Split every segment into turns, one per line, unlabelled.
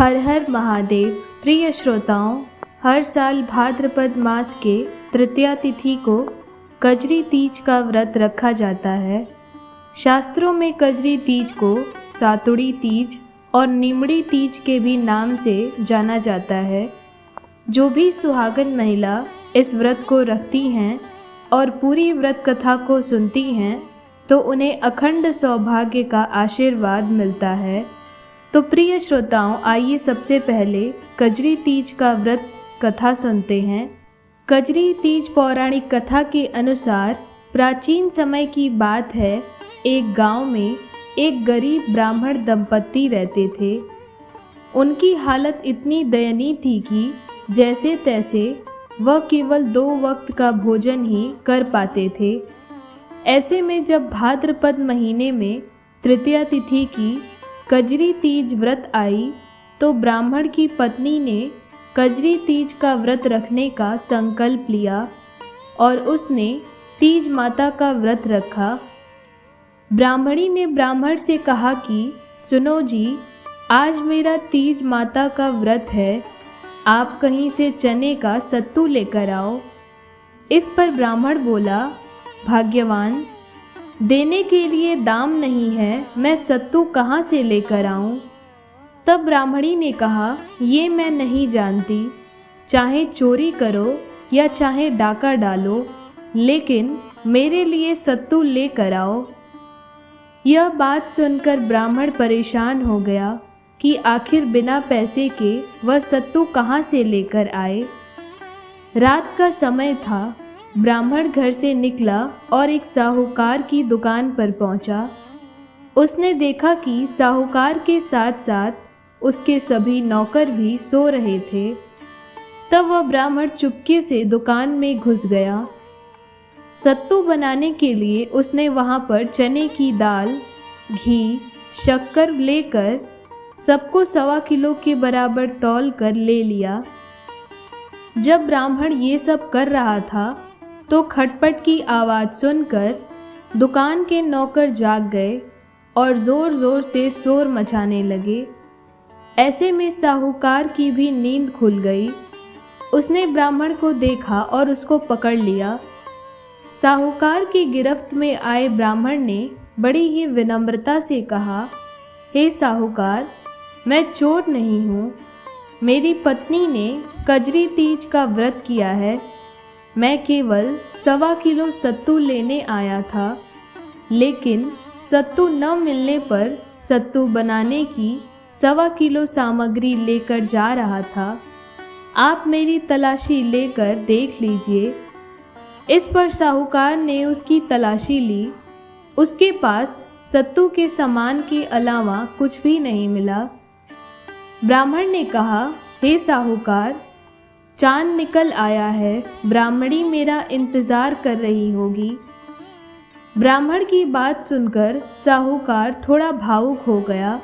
हर हर महादेव। प्रिय श्रोताओं, हर साल भाद्रपद मास के तृतीया तिथि को कजरी तीज का व्रत रखा जाता है। शास्त्रों में कजरी तीज को सातुड़ी तीज और निमड़ी तीज के भी नाम से जाना जाता है। जो भी सुहागन महिला इस व्रत को रखती हैं और पूरी व्रत कथा को सुनती हैं तो उन्हें अखंड सौभाग्य का आशीर्वाद मिलता है। तो प्रिय श्रोताओं, आइए सबसे पहले कजरी तीज का व्रत कथा सुनते हैं। कजरी तीज पौराणिक कथा के अनुसार प्राचीन समय की बात है। एक गांव में एक गरीब ब्राह्मण दंपत्ति रहते थे। उनकी हालत इतनी दयनीय थी कि जैसे तैसे वह केवल 2 वक्त का भोजन ही कर पाते थे। ऐसे में जब भाद्रपद महीने में तृतीया तिथि की कजरी तीज व्रत आई तो ब्राह्मण की पत्नी ने कजरी तीज का व्रत रखने का संकल्प लिया और उसने तीज माता का व्रत रखा। ब्राह्मणी ने ब्राह्मण से कहा कि सुनो जी, आज मेरा तीज माता का व्रत है, आप कहीं से चने का सत्तू लेकर आओ। इस पर ब्राह्मण बोला, भाग्यवान, देने के लिए दाम नहीं है, मैं सत्तू कहाँ से लेकर आऊँ। तब ब्राह्मणी ने कहा, ये मैं नहीं जानती, चाहे चोरी करो या चाहे डाका डालो, लेकिन मेरे लिए सत्तू लेकर आओ। यह बात सुनकर ब्राह्मण परेशान हो गया कि आखिर बिना पैसे के वह सत्तू कहाँ से लेकर आए। रात का समय था। ब्राह्मण घर से निकला और एक साहूकार की दुकान पर पहुंचा। उसने देखा कि साहूकार के साथ साथ उसके सभी नौकर भी सो रहे थे। तब वह ब्राह्मण चुपके से दुकान में घुस गया। सत्तू बनाने के लिए उसने वहां पर चने की दाल, घी, शक्कर लेकर सबको 1.25 किलो के बराबर तौल कर ले लिया। जब ब्राह्मण ये सब कर रहा था तो खटपट की आवाज़ सुनकर दुकान के नौकर जाग गए और ज़ोर ज़ोर से शोर मचाने लगे। ऐसे में साहूकार की भी नींद खुल गई। उसने ब्राह्मण को देखा और उसको पकड़ लिया। साहूकार की गिरफ्त में आए ब्राह्मण ने बड़ी ही विनम्रता से कहा, हे साहूकार, मैं चोर नहीं हूँ। मेरी पत्नी ने कजरी तीज का व्रत किया है। मैं केवल 1.25 किलो सत्तू लेने आया था, लेकिन सत्तू न मिलने पर सत्तू बनाने की 1.25 किलो सामग्री लेकर जा रहा था। आप मेरी तलाशी लेकर देख लीजिए। इस पर साहूकार ने उसकी तलाशी ली। उसके पास सत्तू के सामान के अलावा कुछ भी नहीं मिला। ब्राह्मण ने कहा, हे साहूकार, चांद निकल आया है, ब्राह्मणी मेरा इंतज़ार कर रही होगी। ब्राह्मण की बात सुनकर साहूकार थोड़ा भावुक हो गया।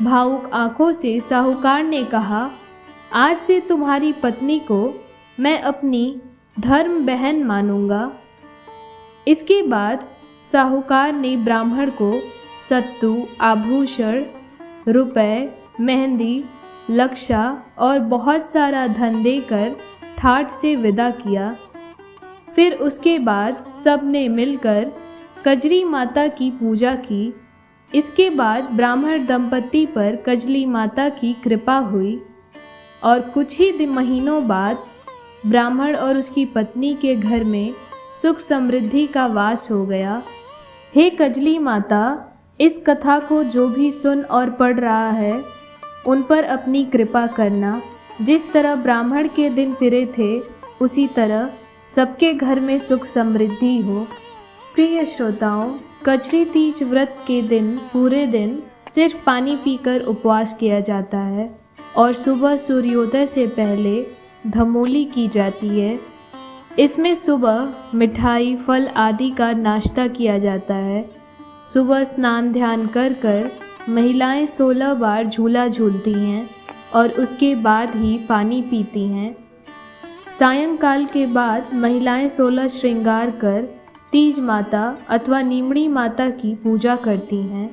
भावुक आंखों से साहूकार ने कहा, आज से तुम्हारी पत्नी को मैं अपनी धर्म बहन मानूंगा। इसके बाद साहूकार ने ब्राह्मण को सत्तू, आभूषण, रुपए, मेहंदी, लक्षा और बहुत सारा धन देकर ठाठ से विदा किया। फिर उसके बाद सब ने मिलकर कजरी माता की पूजा की। इसके बाद ब्राह्मण दंपत्ति पर कजली माता की कृपा हुई और कुछ ही महीनों बाद ब्राह्मण और उसकी पत्नी के घर में सुख समृद्धि का वास हो गया। हे कजली माता, इस कथा को जो भी सुन और पढ़ रहा है उन पर अपनी कृपा करना। जिस तरह ब्राह्मण के दिन फिरे थे उसी तरह सबके घर में सुख समृद्धि हो। प्रिय श्रोताओं, कजरी तीज व्रत के दिन पूरे दिन सिर्फ पानी पीकर उपवास किया जाता है और सुबह सूर्योदय से पहले धमोली की जाती है। इसमें सुबह मिठाई, फल आदि का नाश्ता किया जाता है। सुबह स्नान ध्यान कर कर महिलाएं 16 बार झूला झूलती हैं और उसके बाद ही पानी पीती हैं। सायंकाल के बाद महिलाएं 16 श्रृंगार कर तीज माता अथवा निमड़ी माता की पूजा करती हैं।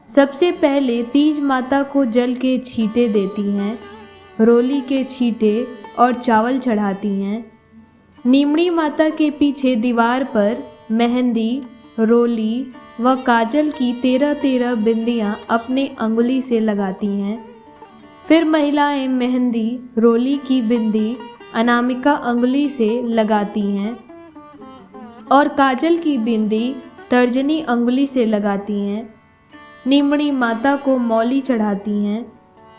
सबसे पहले तीज माता को जल के छींटे देती हैं, रोली के छींटे और चावल चढ़ाती हैं। नीमड़ी माता के पीछे दीवार पर मेहंदी, रोली व काजल की 13 बिंदियां अपने अंगुली से लगाती हैं। फिर महिलाएं मेहंदी, रोली की बिंदी अनामिका अंगुली से लगाती हैं और काजल की बिंदी तर्जनी अंगुली से लगाती हैं। नीमड़ी माता को मौली चढ़ाती हैं।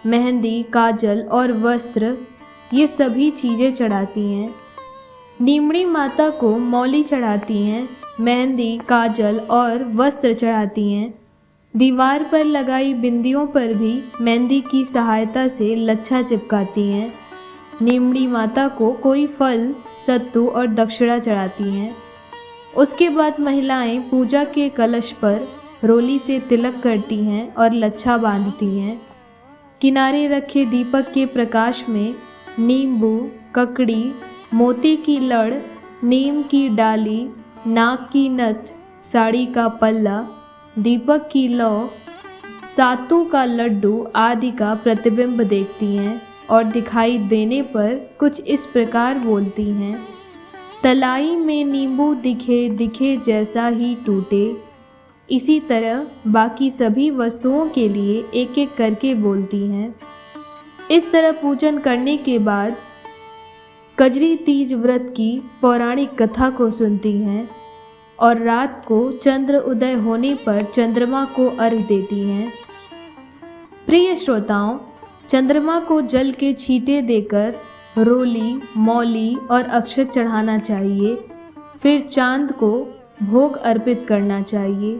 मेहंदी, काजल और वस्त्र ये सभी चीज़ें चढ़ाती हैं। नीमड़ी माता को मौली चढ़ाती हैं, मेहंदी, काजल और वस्त्र चढ़ाती हैं। दीवार पर लगाई बिंदियों पर भी मेहंदी की सहायता से लच्छा चिपकाती हैं। नीमड़ी माता को कोई फल, सत्तू और दक्षिणा चढ़ाती हैं। उसके बाद महिलाएं पूजा के कलश पर रोली से तिलक करती हैं और लच्छा बांधती हैं। किनारे रखे दीपक के प्रकाश में नींबू, ककड़ी, मोती की लड़, नीम की डाली, नाक की नथ, साड़ी का पल्ला, दीपक की लौ, सातू का लड्डू आदि का प्रतिबिंब देखती हैं और दिखाई देने पर कुछ इस प्रकार बोलती हैं। तलाई में नींबू दिखे दिखे जैसा ही टूटे। इसी तरह बाकी सभी वस्तुओं के लिए एक एक करके बोलती हैं। इस तरह पूजन करने के बाद कजरी तीज व्रत की पौराणिक कथा को सुनती हैं और रात को चंद्र उदय होने पर चंद्रमा को अर्घ देती हैं। प्रिय श्रोताओं, चंद्रमा को जल के छींटे देकर रोली, मौली और अक्षत चढ़ाना चाहिए। फिर चांद को भोग अर्पित करना चाहिए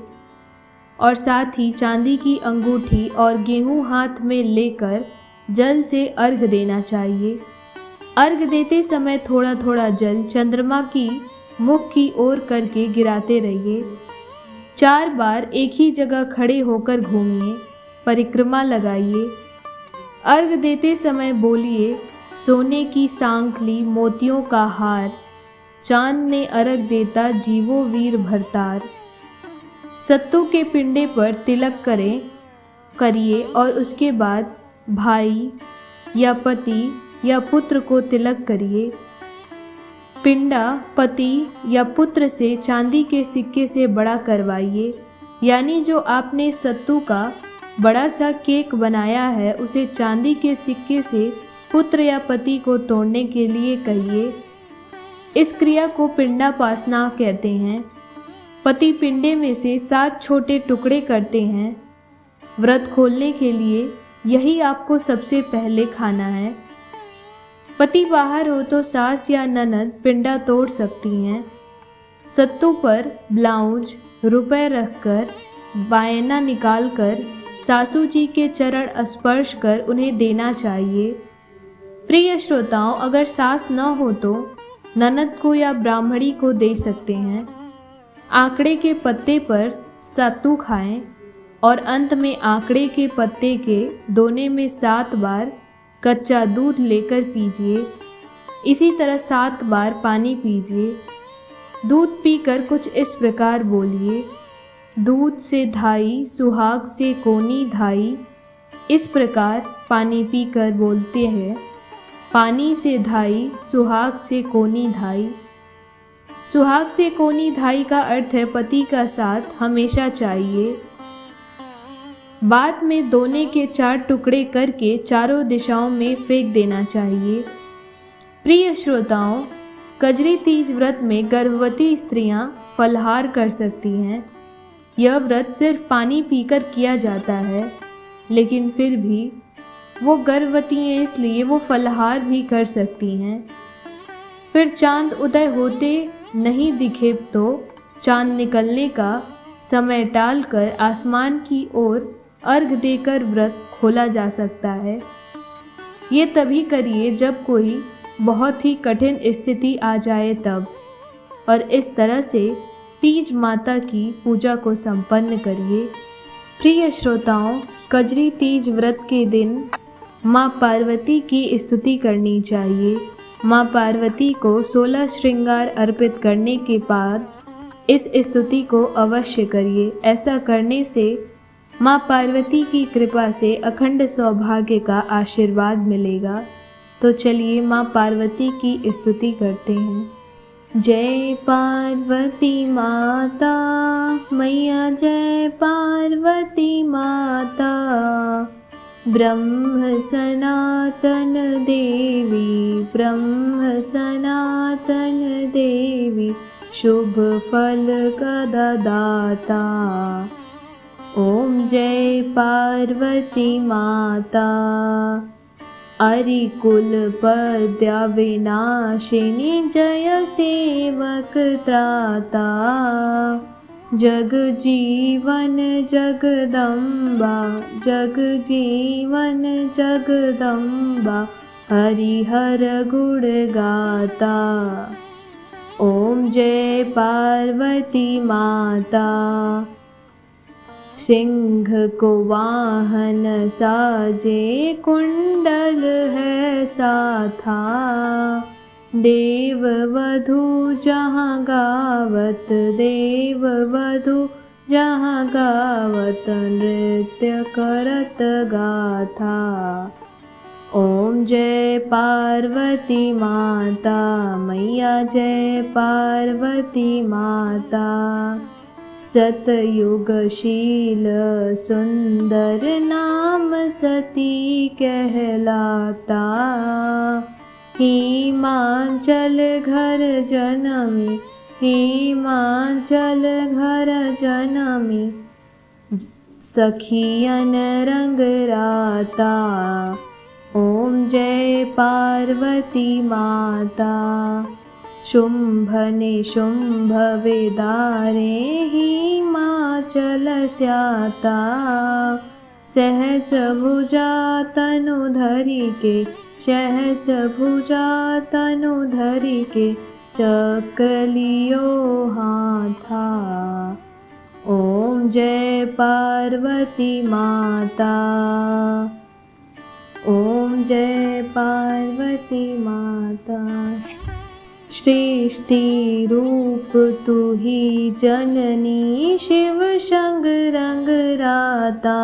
और साथ ही चांदी की अंगूठी और गेहूं हाथ में लेकर जल से अर्घ देना चाहिए। अर्घ देते समय थोड़ा थोड़ा जल चंद्रमा की मुख की ओर करके गिराते रहिए। 4 बार एक ही जगह खड़े होकर घूमिए, परिक्रमा लगाइए। अर्घ देते समय बोलिए, सोने की सांखली, मोतियों का हार, चांद ने अर्घ देता जीवो वीर भरतार। सत्तू के पिंडे पर तिलक करिए और उसके बाद भाई या पति या पुत्र को तिलक करिए। पिंडा पति या पुत्र से चांदी के सिक्के से बड़ा करवाइए, यानी जो आपने सत्तू का बड़ा सा केक बनाया है उसे चांदी के सिक्के से पुत्र या पति को तोड़ने के लिए कहिए। इस क्रिया को पिंडापासना कहते हैं। पति पिंडे में से 7 छोटे टुकड़े करते हैं। व्रत खोलने के लिए यही आपको सबसे पहले खाना है। पति बाहर हो तो सास या ननद पिंडा तोड़ सकती हैं। सत्तू पर ब्लाउज, रुपए रखकर, बायना निकालकर सासू जी के चरण स्पर्श कर उन्हें देना चाहिए। प्रिय श्रोताओं, अगर सास न हो तो ननद को या ब्राह्मणी को दे सकते हैं। आंकड़े के पत्ते पर सत्तू खाएं और अंत में आंकड़े के पत्ते के दोने में 7 बार कच्चा दूध लेकर पीजिए। इसी तरह 7 बार पानी पीजिए। दूध पीकर कुछ इस प्रकार बोलिए, दूध से धाई, सुहाग से कोनी धाई। इस प्रकार पानी पीकर बोलते हैं, पानी से धाई, सुहाग से कोनी धाई। सुहाग से कोनी धाई का अर्थ है पति का साथ हमेशा चाहिए। बाद में दोने के 4 टुकड़े करके चारों दिशाओं में फेंक देना चाहिए। प्रिय श्रोताओं, कजरी तीज व्रत में गर्भवती स्त्रियां फलाहार कर सकती हैं। यह व्रत सिर्फ पानी पीकर किया जाता है, लेकिन फिर भी वो गर्भवती हैं इसलिए वो फलाहार भी कर सकती हैं। फिर चांद उदय होते नहीं दिखे तो चांद निकलने का समय टालकर आसमान की ओर अर्घ देकर व्रत खोला जा सकता है। ये तभी करिए जब कोई बहुत ही कठिन स्थिति आ जाए तब, और इस तरह से तीज माता की पूजा को संपन्न करिए। प्रिय श्रोताओं, कजरी तीज व्रत के दिन माँ पार्वती की स्तुति करनी चाहिए। माँ पार्वती को 16 श्रृंगार अर्पित करने के बाद इस स्तुति को अवश्य करिए। ऐसा करने से माँ पार्वती की कृपा से अखंड सौभाग्य का आशीर्वाद मिलेगा। तो चलिए माँ पार्वती की स्तुति करते हैं। जय पार्वती माता मैया, जय पार्वती माता। ब्रह्म सनातन देवी, ब्रह्म सनातन देवी, शुभ फल कदादाता। ओम जय पार्वती माता। अरिकुल पद्या विनाशिनी, जय सेवक त्राता। जग जीवन जगदम्बा, जग जीवन जगदम्बा, हरिहर गुण गाता। ओम जय पार्वती माता। सिंह को वाहन साजे, कुंडल है साथा। देव वधू जहाँ गावत, देव वधू जहाँ गावत, नृत्य करत गाथा। ओम जय पार्वती माता मैया, जय पार्वती माता। सतयुगशील सुंदर नाम सती कहलाता। हिमाचल घर जनमी, हिमाचल घर जनमी, सखियन रंग राता। ओम जय पार्वती माता। शुंभ निशुंभ विदारे, हिमाचल स्याता। सहस भुजा तनु धरि के, सहस भुजा तनु धरि के, चक्र लियो हाथा। ओम जय पार्वती माता। ओम जय पार्वती माता। सृष्टि रूप तू ही जननी, शिव संग रंग राता।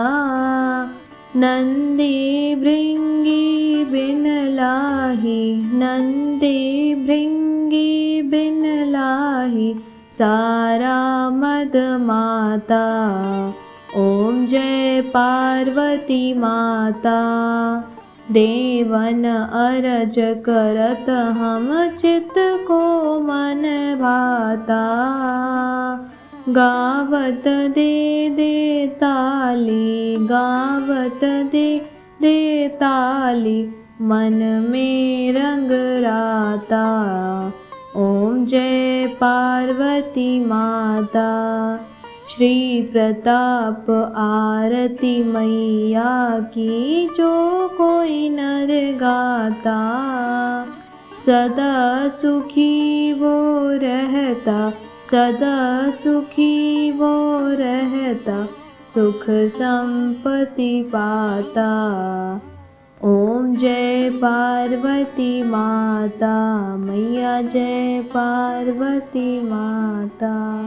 नंदी भृंगी बिन लाही, नंदी भृंगी बिन लाही, सारा मद माता। ओम जय पार्वती माता। देवन अरज करत हम, चित को मन भाता। गावत दे दे ताली, गावत दे दे ताली, मन में रंग राता। ओम जय पार्वती माता। श्री प्रताप आरती मैया की, जो कोई नर गाता। सदा सुखी वो रहता, सदा सुखी वो रहता, सुख संपत्ति पाता। ओम जय पार्वती माता मैया, जय पार्वती माता।